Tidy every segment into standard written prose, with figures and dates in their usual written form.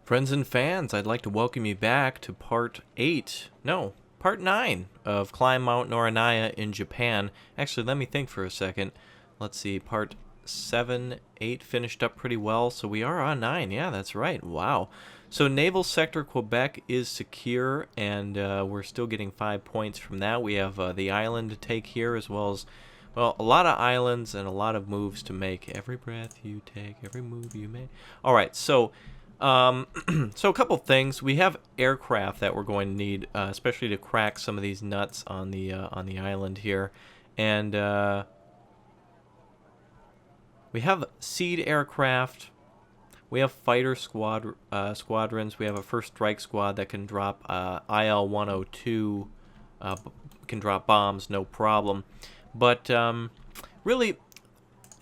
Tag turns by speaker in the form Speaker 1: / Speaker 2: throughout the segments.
Speaker 1: Friends and fans, I'd like to welcome you back to part 9 of Climb Mount Narodnaya in Japan. Actually, let me think for a second. Let's see, part 7, 8 finished up pretty well, so we are on 9. Yeah, that's right. Wow. So Naval Sector Quebec is secure, and we're still getting 5 points from that. We have the island to take here, as well as, well, a lot of islands and a lot of moves to make. Every breath you take, every move you make. All right, so... so a couple things. We have aircraft that we're going to need, especially to crack some of these nuts on the island here, and we have seed aircraft. We have fighter squadrons. We have a first strike squad that can drop IL-102, can drop bombs, no problem. But really,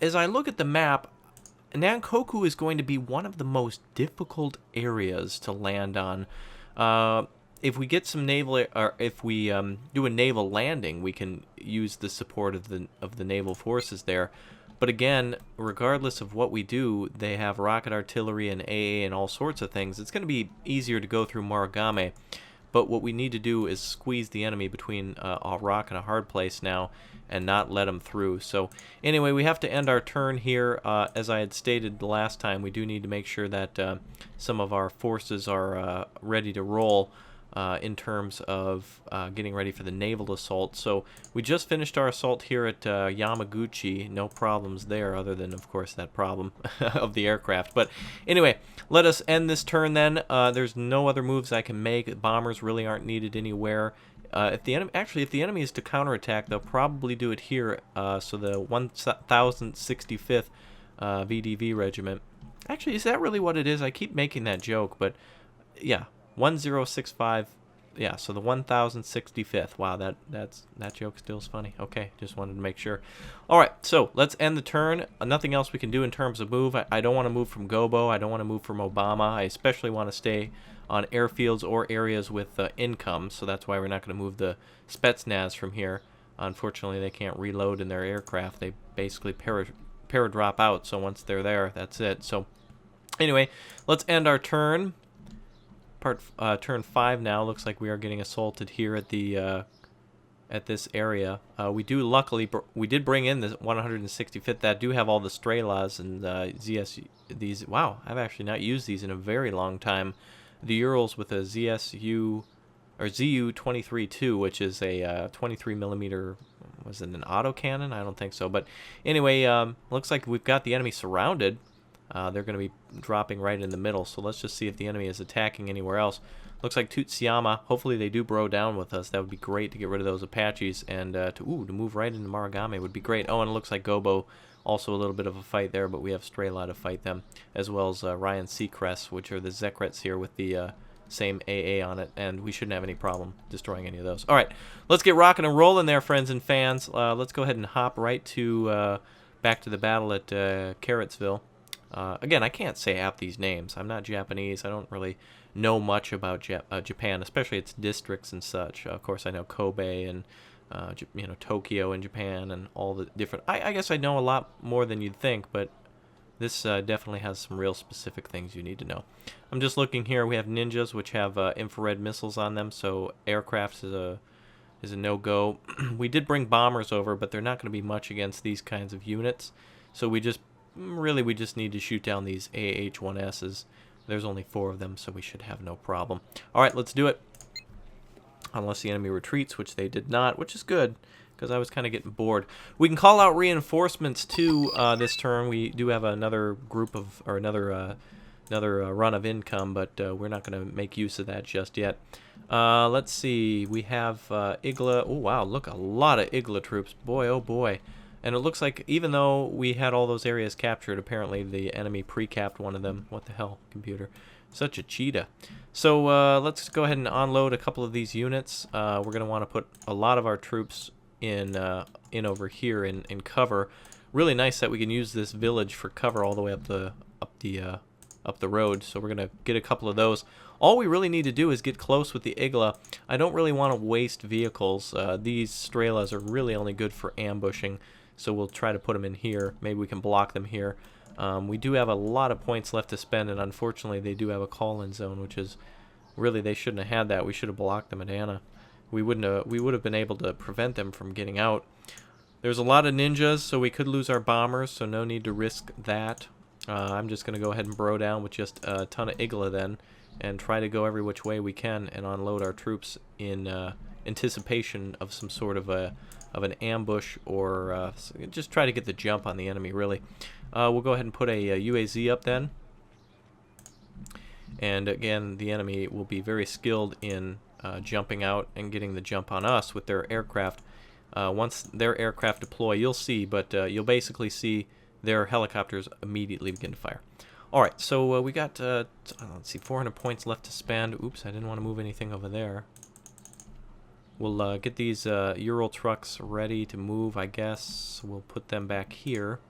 Speaker 1: as I look at the map, Nankoku is going to be one of the most difficult areas to land on. If we get some naval, or if we do a naval landing, we can use the support of the naval forces there. But again, regardless of what we do, they have rocket artillery and AA and all sorts of things. It's going to be easier to go through Wargame. But what we need to do is squeeze the enemy between a rock and a hard place now and not let them through. So anyway, we have to end our turn here. As I had stated the last time, we do need to make sure that some of our forces are ready to roll in terms of getting ready for the naval assault. So we just finished our assault here at Yamaguchi. No problems there, other than, of course, that problem of the aircraft. But anyway, let us end this turn then. There's no other moves I can make. Bombers really aren't needed anywhere. If the enemy is to counterattack, they'll probably do it here. So the 1065th VDV Regiment. Actually, is that really what it is? I keep making that joke, but yeah. 1065, yeah, so the 1065th. Wow, that joke still is funny. Okay, just wanted to make sure. All right, so let's end the turn. Nothing else we can do in terms of move. I don't want to move from Gobo. I don't want to move from Obama. I especially want to stay on airfields or areas with income, so that's why we're not going to move the Spetsnaz from here. Unfortunately, they can't reload in their aircraft. They basically paradrop out, so once they're there, that's it. So anyway, let's end our turn. Turn 5 now. Looks like we are getting assaulted here at the at this area. We did bring in the 165th that do have all the Strelas and ZS. These, wow, I've actually not used these in a very long time. The Urals with a ZSU or ZU-23-2, which is a 23 millimeter. Was it an autocannon? I don't think so. But anyway, looks like we've got the enemy surrounded. They're going to be dropping right in the middle, so let's just see if the enemy is attacking anywhere else. Looks like Tutsuyama. Hopefully they do bro down with us. That would be great to get rid of those Apaches, and to move right into Maragame would be great. Oh, and it looks like Gobo, also a little bit of a fight there, but we have Strela to fight them, as well as Ryan Seacrest, which are the Zekrets here with the same AA on it, and we shouldn't have any problem destroying any of those. All right, let's get rocking and rolling there, friends and fans. Let's go ahead and hop right to back to the battle at Kratville. Again, I can't say half these names. I'm not Japanese. I don't really know much about Japan, especially its districts and such. Of course, I know Kobe and Tokyo in Japan and all the different. I guess I know a lot more than you'd think, but this definitely has some real specific things you need to know. I'm just looking here. We have ninjas, which have infrared missiles on them, so aircraft is a no-go. We did bring bombers over, but they're not going to be much against these kinds of units. So we just need to shoot down these AH-1Ss. There's only 4 of them, so we should have no problem. All right, let's do it. Unless the enemy retreats, which they did not, which is good, because I was kind of getting bored. We can call out reinforcements too this turn. We do have another group of, or another run of income, but we're not going to make use of that just yet. Let's see. We have Igla. Oh wow, look, a lot of Igla troops. Boy, oh boy. And it looks like even though we had all those areas captured, apparently the enemy pre-capped one of them. What the hell, computer? Such a cheetah. So let's go ahead and unload a couple of these units. We're going to want to put a lot of our troops in over here in cover. Really nice that we can use this village for cover all the way up the road. So we're going to get a couple of those. All we really need to do is get close with the Igla. I don't really want to waste vehicles. These Strelas are really only good for ambushing. So we'll try to put them in here. Maybe we can block them here. We do have a lot of points left to spend, and unfortunately they do have a call-in zone, which is really, they shouldn't have had that. We should have blocked them at Anna. We would have been able to prevent them from getting out. There's a lot of ninjas, so we could lose our bombers, so no need to risk that. I'm just going to go ahead and bro down with just a ton of Igla then, and try to go every which way we can and unload our troops in anticipation of some sort of an ambush, or just try to get the jump on the enemy, really. We'll go ahead and put a UAZ up then. And again, the enemy will be very skilled in jumping out and getting the jump on us with their aircraft. Once their aircraft deploy, you'll see, but you'll basically see their helicopters immediately begin to fire. Alright, so we got, let's see, 400 points left to spend. Oops, I didn't want to move anything over there. We'll get these Ural trucks ready to move, I guess. We'll put them back here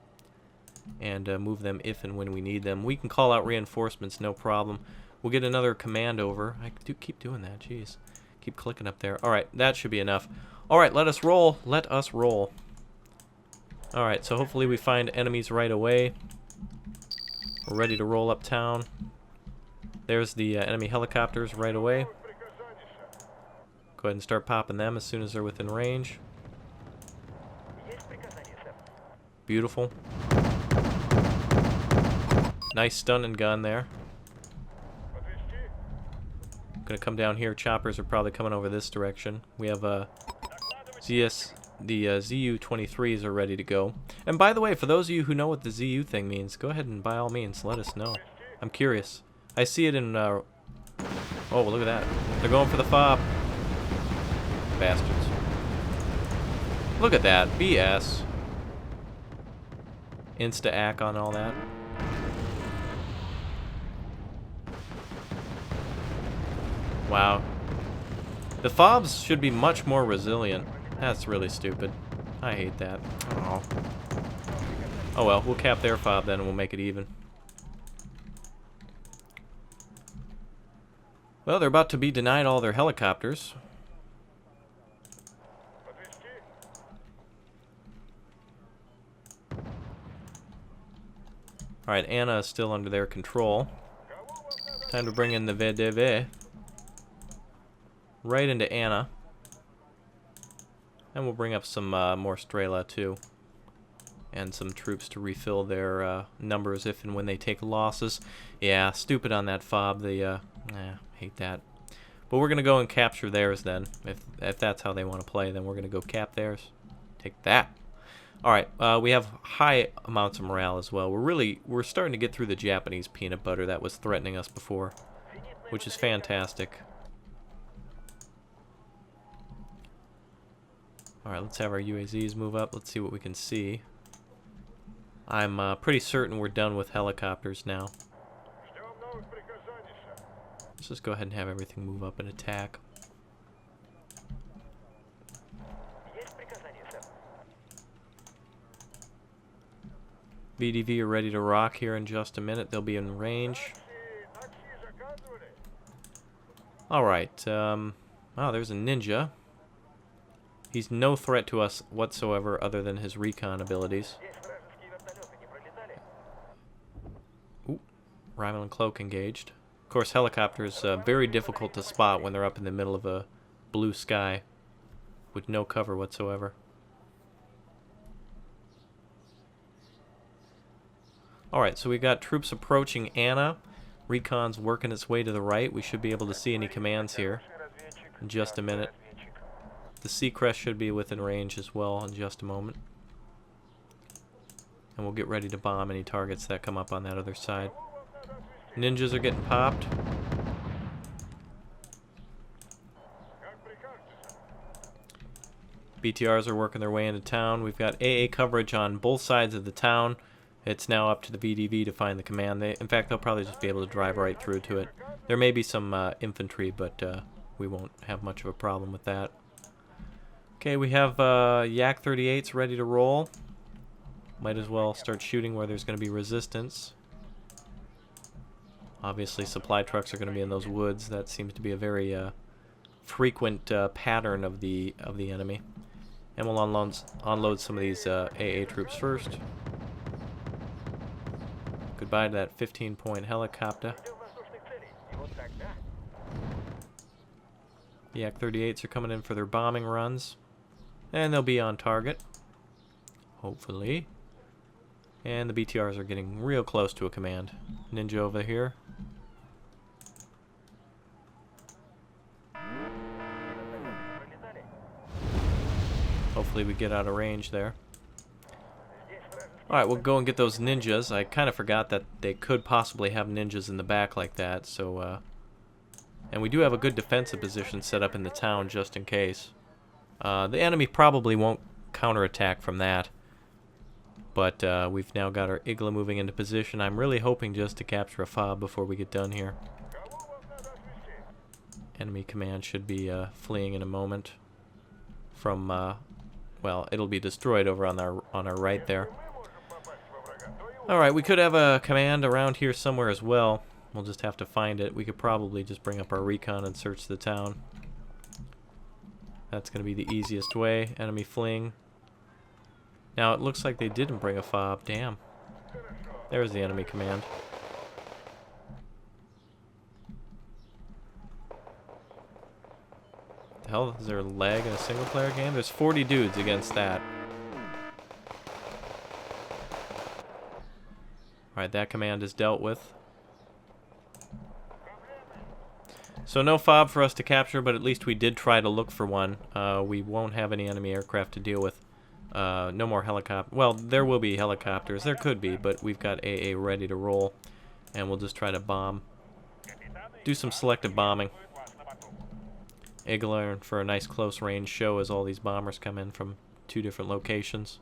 Speaker 1: and move them if and when we need them. We can call out reinforcements, no problem. We'll get another command over. I do keep doing that, jeez. Keep clicking up there. Alright, that should be enough. Alright, let us roll. Let us roll. Alright, so hopefully we find enemies right away. We're ready to roll uptown. There's the enemy helicopters right away. Go ahead and start popping them as soon as they're within range. Beautiful. Nice stun and gun there. Gonna come down here. Choppers are probably coming over this direction. We have the ZU-23s are ready to go. And by the way, for those of you who know what the ZU thing means, go ahead and by all means let us know. I'm curious. I see it in oh, look at that. They're going for the fob. Bastards. Look at that. BS. Insta-ack on all that. Wow. The fobs should be much more resilient. That's really stupid. I hate that. Oh. Oh well, we'll cap their fob then and we'll make it even. Well, they're about to be denied all their helicopters. Alright, Anna is still under their control. Time to bring in the VDV. Right into Anna. And we'll bring up some more Strela too. And some troops to refill their numbers if and when they take losses. Yeah, stupid on that fob. Hate that. But we're going to go and capture theirs then. If that's how they want to play, then we're going to go cap theirs. Take that. Alright, we have high amounts of morale as well. We're starting to get through the Japanese peanut butter that was threatening us before, which is fantastic. Alright, let's have our UAZs move up. Let's see what we can see. I'm pretty certain we're done with helicopters now. Let's just go ahead and have everything move up and attack. VDV are ready to rock here in just a minute. They'll be in range. Alright, oh, there's a ninja. He's no threat to us whatsoever other than his recon abilities. Ooh, Rhymal and Cloak engaged. Of course, helicopters very difficult to spot when they're up in the middle of a blue sky with no cover whatsoever. Alright, so we got troops approaching Anna. Recon's working its way to the right. We should be able to see any commands here in just a minute. The Seacrest should be within range as well in just a moment. And we'll get ready to bomb any targets that come up on that other side. Ninjas are getting popped. BTRs are working their way into town. We've got AA coverage on both sides of the town. It's now up to the VDV to find the command. In fact, they'll probably just be able to drive right through to it. There may be some infantry, but we won't have much of a problem with that. Okay, we have Yak 38s ready to roll. Might as well start shooting where there's going to be resistance. Obviously, supply trucks are going to be in those woods. That seems to be a very frequent pattern of the enemy. And we'll unload some of these AA troops first. goodbye to that 15-point helicopter. The Yak-38s are coming in for their bombing runs. And they'll be on target. Hopefully. And the BTRs are getting real close to a command. Ninja over here. Hopefully we get out of range there. Alright, we'll go and get those ninjas. I kind of forgot that they could possibly have ninjas in the back like that, so, and we do have a good defensive position set up in the town just in case. The enemy probably won't counterattack from that. But we've now got our Igla moving into position. I'm really hoping just to capture a fob before we get done here. Enemy command should be fleeing in a moment from, well, it'll be destroyed over on our right there. Alright, we could have a command around here somewhere as well. We'll just have to find it. We could probably just bring up our recon and search the town. That's going to be the easiest way. Enemy fleeing. Now, it looks like they didn't bring a fob. Damn. There's the enemy command. The hell, is there lag in a single-player game? There's 40 dudes against that. Alright, that command is dealt with. So no fob for us to capture, but at least we did try to look for one. We won't have any enemy aircraft to deal with. No more helicopters. Well, there will be helicopters. There could be, but we've got AA ready to roll. And we'll just try to bomb. Do some selective bombing. Igla for a nice close range show as all these bombers come in from 2 different locations.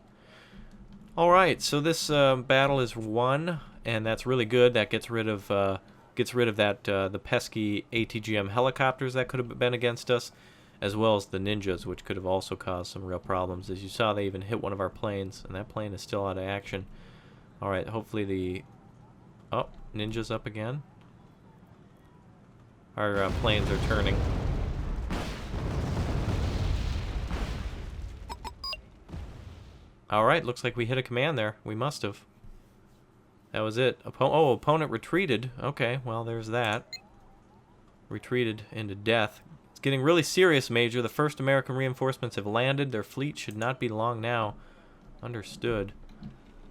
Speaker 1: Alright, so this battle is won, and that's really good. That gets rid of that the pesky ATGM helicopters that could have been against us, as well as the ninjas, which could have also caused some real problems. As you saw, they even hit one of our planes, and that plane is still out of action. Alright, hopefully the... Oh, ninjas up again. Our planes are turning. Alright, looks like we hit a command there. We must have. That was it. Opponent retreated. Okay, well, there's that. Retreated into death. It's getting really serious, Major. The first American reinforcements have landed. Their fleet should not be long now. Understood.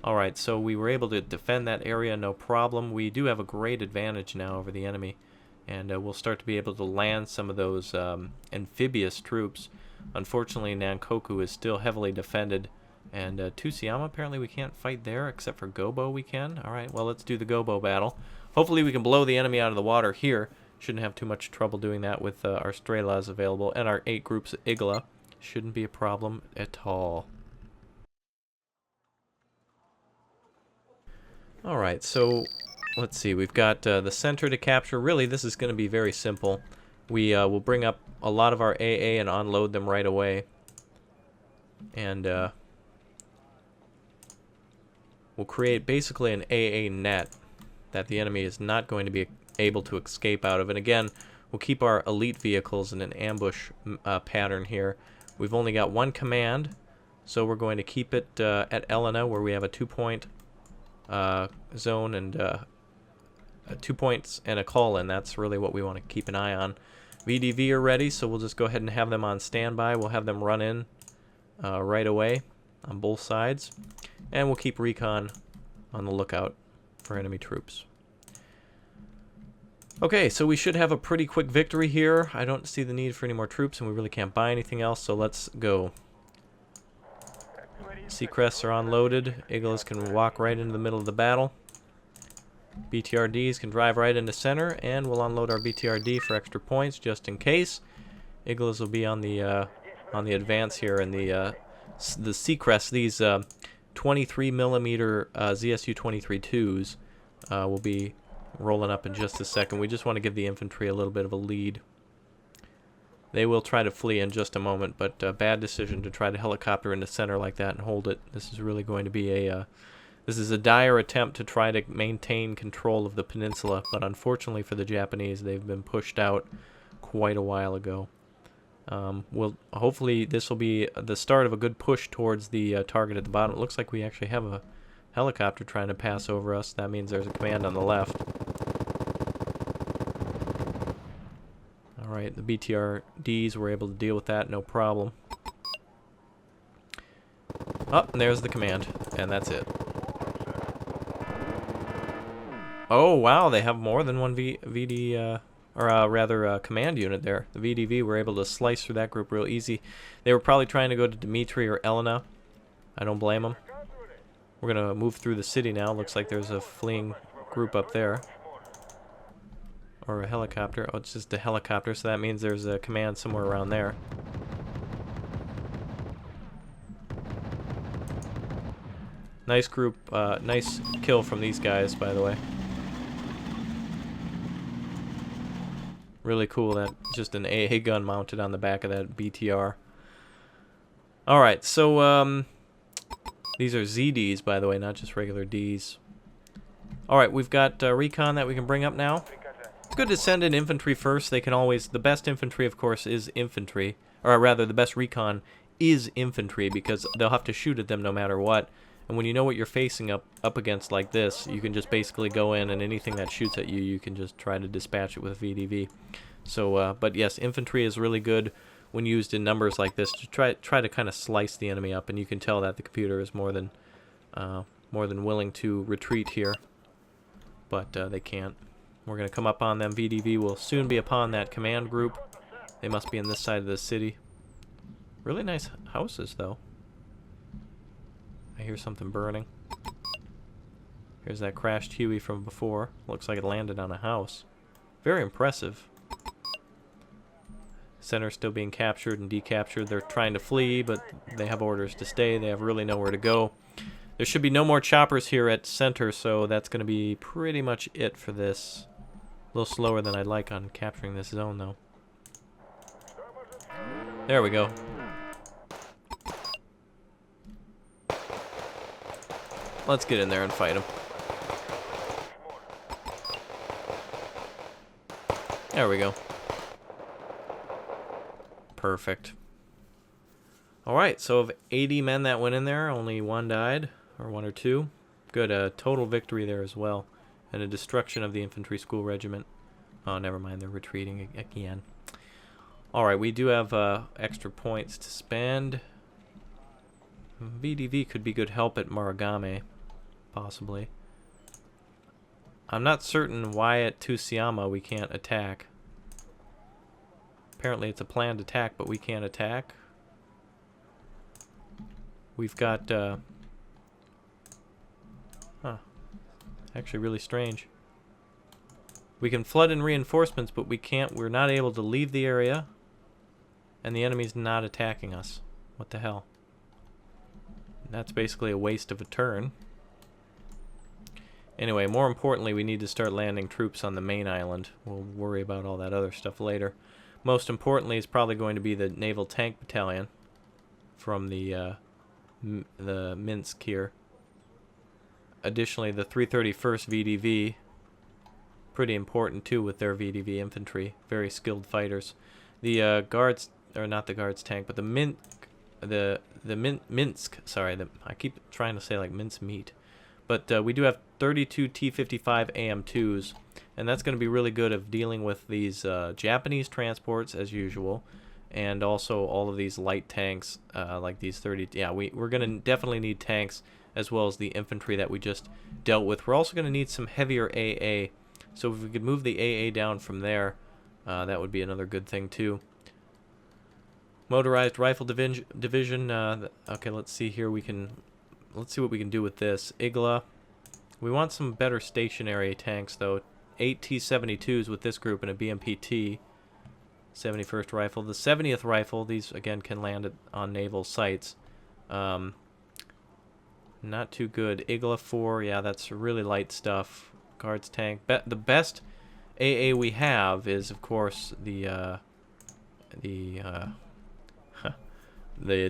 Speaker 1: Alright, so we were able to defend that area, no problem. We do have a great advantage now over the enemy. And we'll start to be able to land some of those amphibious troops. Unfortunately, Nankoku is still heavily defended. And Tusiyama, apparently we can't fight there, except for Gobo we can. Alright, well, let's do the Gobo battle. Hopefully we can blow the enemy out of the water here. Shouldn't have too much trouble doing that with our Strelas available. And our 8 groups of Igla. Shouldn't be a problem at all. Alright, so let's see. We've got the center to capture. Really, this is going to be very simple. We will bring up a lot of our AA and unload them right away. And we'll create basically an AA net that the enemy is not going to be able to escape out of. And again, we'll keep our elite vehicles in an ambush pattern here. We've only got 1 command, so we're going to keep it at Elena, where we have a 2-point zone and 2 points and a call-in. That's really what we want to keep an eye on. VDV are ready, so we'll just go ahead and have them on standby. We'll have them run in right away on both sides. And we'll keep recon on the lookout for enemy troops. Okay, so we should have a pretty quick victory here. I don't see the need for any more troops, and we really can't buy anything else, so let's go. Seacrests are unloaded. Iglas can walk right into the middle of the battle. BTRDs can drive right into center, and we'll unload our BTRD for extra points just in case. Iglas will be on the advance here, and the Seacrests, these 23mm ZSU-23-2s will be rolling up in just a second. We just want to give the infantry a little bit of a lead. They will try to flee in just a moment, but bad decision to try to helicopter into center like that and hold it. This is really going to be this is a dire attempt to try to maintain control of the peninsula, but unfortunately for the Japanese, they've been pushed out quite a while ago. Hopefully this will be the start of a good push towards the target at the bottom. It looks like we actually have a helicopter trying to pass over us. That means there's a command on the left. Alright, the BTRDs were able to deal with that, no problem. Oh, and there's the command, and that's it. Oh, wow, they have more than one command unit there. The VDV were able to slice through that group real easy. They were probably trying to go to Dimitri or Elena. I don't blame them. We're going to move through the city now. Looks like there's a fleeing group up there. Or a helicopter. Oh, it's just a helicopter, so that means there's a command somewhere around there. Nice group, nice kill from these guys, by the way. Really cool, that just an AA gun mounted on the back of that BTR. Alright, so, these are ZDs, by the way, not just regular Ds. Alright, we've got recon that we can bring up now. It's good to send in infantry first. They can always... The best infantry, of course, is infantry. Or rather, the best recon is infantry, because they'll have to shoot at them no matter what. And when you know what you're facing up against like this, you can just basically go in, and anything that shoots at you, you can just try to dispatch it with VDV. So, but yes, infantry is really good when used in numbers like this to try to kind of slice the enemy up, and you can tell that the computer is more than willing to retreat here. But they can't. We're going to come up on them. VDV will soon be upon that command group. They must be on this side of the city. Really nice houses, though. I hear something burning. Here's that crashed Huey from before. Looks like it landed on a house. Very impressive. Center still being captured and decaptured. They're trying to flee, but they have orders to stay. They have really nowhere to go. There should be no more choppers here at center, so that's going to be pretty much it for this. A little slower than I'd like on capturing this zone, though. There we go. Let's get in there and fight him. There we go. Perfect. Alright, so of 80 men that went in there, only one died, or one or two. Good, total victory there as well. And a destruction of the infantry school regiment. Oh, never mind, they're retreating again. Alright, we do have extra points to spend. VDV could be good help at Maragame, possibly. I'm not certain why at Tsushima we can't attack. Apparently it's a planned attack, but we can't attack. We've got, actually really strange. We can flood in reinforcements, but we're not able to leave the area. And the enemy's not attacking us. What the hell? That's basically a waste of a turn. Anyway, more importantly, we need to start landing troops on the main island. We'll worry about all that other stuff later. Most importantly is probably going to be the Naval Tank Battalion from the Minsk here. Additionally, the 331st VDV, pretty important too with their VDV infantry. Very skilled fighters. The guards, or not the guards tank, but the Minsk, sorry, I keep trying to say like mince meat. But we do have 32 T-55 AM2s, and that's going to be really good of dealing with these Japanese transports as usual, and also all of these light tanks, like these 30. Yeah, we're going to definitely need tanks as well as the infantry that we just dealt with. We're also going to need some heavier AA, so if we could move the AA down from there, that would be another good thing too. Motorized rifle division. Okay, let's see here. Let's see what we can do with this. Igla. We want some better stationary tanks, though. 8 T-72s with this group and a BMP-T. 71st Rifle. The 70th Rifle, these, again, can land on naval sites. Not too good. Igla 4, yeah, that's really light stuff. Guards tank. The best AA we have is, of course, the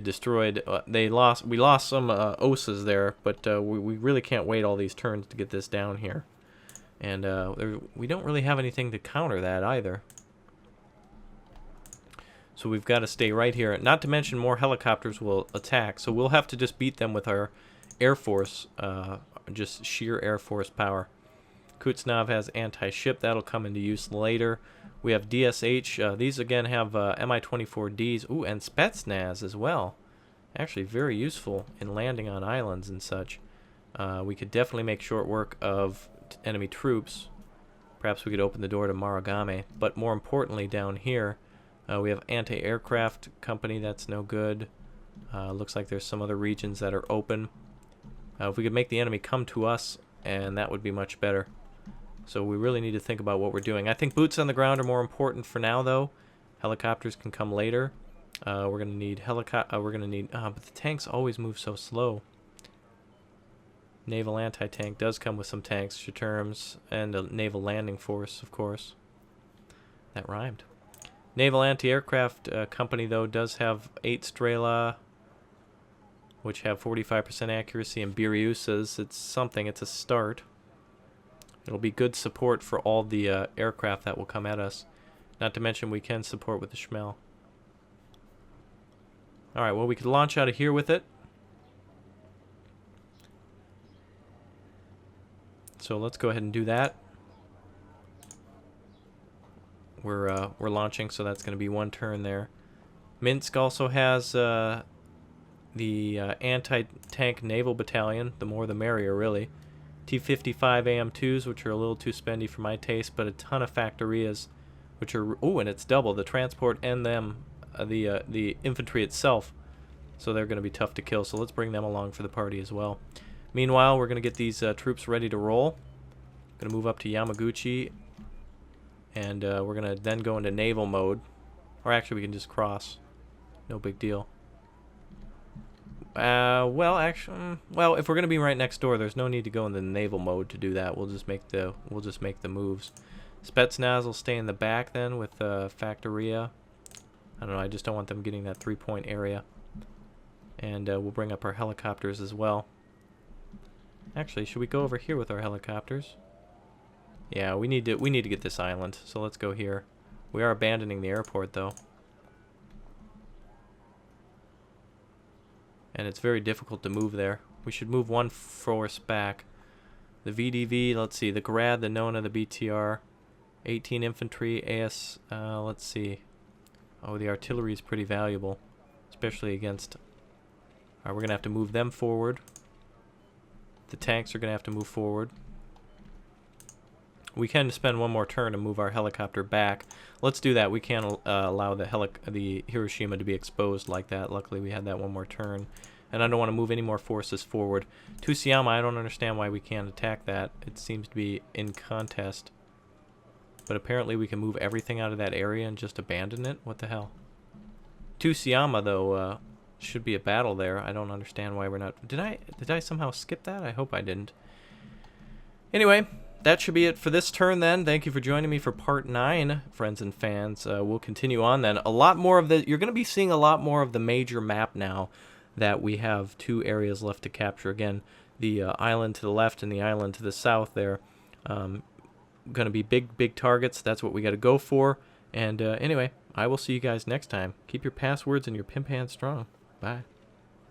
Speaker 1: destroyed. We lost some OSAs there, but we really can't wait all these turns to get this down here, and we don't really have anything to counter that either. So we've got to stay right here. Not to mention more helicopters will attack, so we'll have to just beat them with our Air Force, just sheer Air Force power. Kuznetsov has anti-ship. That'll come into use later. We have DSH. These, again, have Mi-24Ds. Ooh, and Spetsnaz as well. Actually, very useful in landing on islands and such. We could definitely make short work of enemy troops. Perhaps we could open the door to Wargame. But more importantly, down here, we have anti-aircraft company. That's no good. Looks like there's some other regions that are open. If we could make the enemy come to us, and that would be much better. So we really need to think about what we're doing. I think boots on the ground are more important for now, though. Helicopters can come later. We're gonna need but the tanks always move so slow. Naval anti-tank does come with some tanks, Shaturms, and a naval landing force, of course. That rhymed. Naval anti-aircraft company, though, does have 8 Strela, which have 45% accuracy, and Biryusas. It's something. It's a start. It'll be good support for all the aircraft that will come at us. Not to mention we can support with the Schmel. Alright, well, we could launch out of here with it. So let's go ahead and do that. We're launching, so that's going to be 1 turn there. Minsk also has the anti-tank naval battalion. The more the merrier, really. T-55 AM2s, which are a little too spendy for my taste, but a ton of factorias, which are... Oh, and it's double. The transport and them, the infantry itself. So they're going to be tough to kill, so let's bring them along for the party as well. Meanwhile, we're going to get these troops ready to roll. Going to move up to Yamaguchi, and we're going to then go into naval mode. Or actually, we can just cross. No big deal. Well, actually, well, if we're going to be right next door, there's no need to go into naval mode to do that. We'll just make the moves. Spetsnaz will stay in the back then with Factoria. I don't know, I just don't want them getting that 3-point area. And we'll bring up our helicopters as well. Actually, should we go over here with our helicopters? Yeah, we need to get this island. So let's go here. We are abandoning the airport, though. And it's very difficult to move there. We should move 1 force back. The VDV, let's see, the Grad, the Nona, the BTR, 18 infantry, AS, let's see. Oh, the artillery is pretty valuable, especially against... Alright, we're going to have to move them forward. The tanks are going to have to move forward. We can spend 1 more turn to move our helicopter back. Let's do that. We can't allow the Hiroshima to be exposed like that. Luckily, we had that 1 more turn. And I don't want to move any more forces forward. Tsusiyama, I don't understand why we can't attack that. It seems to be in contest. But apparently we can move everything out of that area and just abandon it? What the hell? Tsusiyama, though, should be a battle there. I don't understand why we're not... Did I somehow skip that? I hope I didn't. Anyway... That should be it for this turn then. Thank you for joining me for part 9, friends and fans. We'll continue on then. A lot more of the... You're going to be seeing a lot more of the major map now that we have 2 areas left to capture. Again, the island to the left and the island to the south there. Going to be big targets. That's what we got to go for. And anyway, I will see you guys next time. Keep your passwords and your pimp hands strong. Bye.